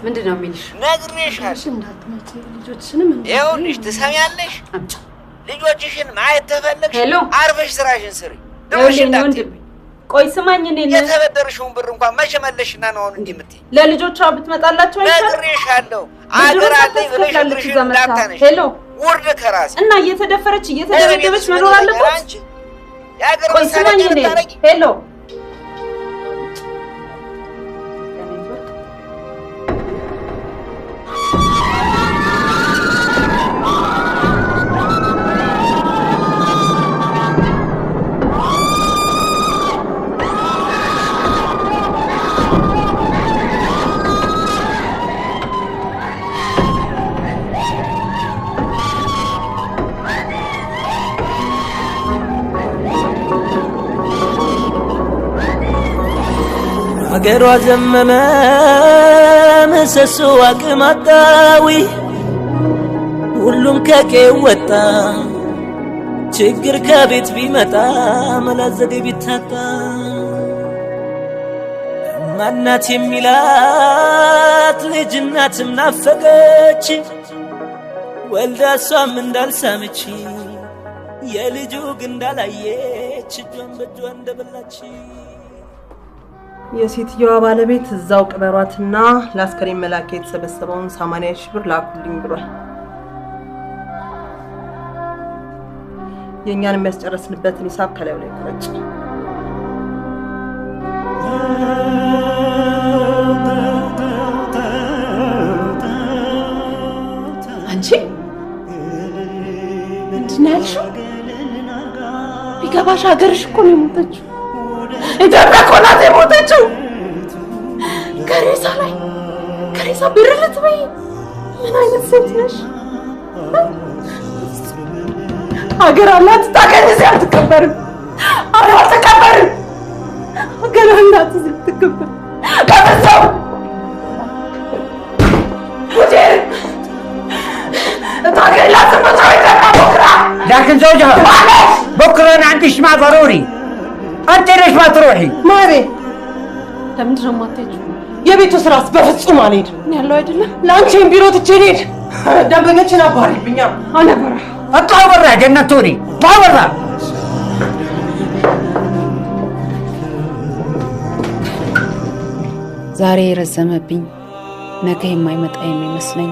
ምንድነው የሚልሽ? ነግሬሻለሁ እንዳትመጪ ልጆችንም ይኸውልሽ ትሰሚያለሽ ልጆችሽን ማየት ተፈለግሽ አርፈሽ ስራሽን ስሪ ደውልሽ እንዳትይ ቆይ ስማኝ እኔ የተበደርሽውን ብር እንኳን መቼ መለሽና ነው አሁን እንዲምትይ ለልጆቿ ብትመጣላችሁ አይቻል ነግሬሻለሁ አገር አለኝ ብለሽ ብርሽን እንዳታነሽ ውርድ ከራስ እና እየተደፈረች እየተደበደበች መኖር አለባት ያገር ወሰናኝ እኔ ሄሎ አገሯ ዘመመ ምሰሶ አቅማጣዊ ሁሉም ከቄው ወጣ ችግር ከቤት ቢመጣ መላዘዴ ቢታጣ ማናት የሚላት ልጅ እናትም ናፈቀች ወልዳሷም እንዳልሳመች የልጁ እንዳላየች እጇን በእጇ እንደበላች የሴትየዋ ባለቤት እዛው ቅበሯትና ለአስከሬን መላክ የተሰበሰበውን 80,000 ብር ላኩልኝ ብሏል። የኛን የሚያስጨርስንበትን ሂሳብ ከላዩ ላይ ቆረጭ። አንቺ ምንድን ያልሽው? ቢገባሽ ሀገርሽ እኮ ነው የሞተችው። ኢትዮጵያ እኮ ናት የሞተችው። ከሬሳ ብር ልትበይ? ምን አይነት ሴት ነሽ? ሀገር አላት ታውቂያለሽ፣ እዚህ አትቀበርም። አትቀበርም። ሀገር አላት እዚህ አትቀበርም። ከበዛው ሙዲር ታውቂያለሽ በታው ይተና لكن زوجها بكره عندك ما ضروري انت ليش ما تروحي ማሬ ለምንድን ነው የማትሄጂው? የቤቱ ስራስ በፍጹም አልሄድም። እኔ ያለው አይደለም ለአንቺም ቢሮ ትቼ ልሄድ ደንበኞችን አባሪብኛ አነበራ اطلعوا برا جنتوني اطلعوا برا ዛሬ ረዘመብኝ ነገ የማይመጣ የሚመስለኝ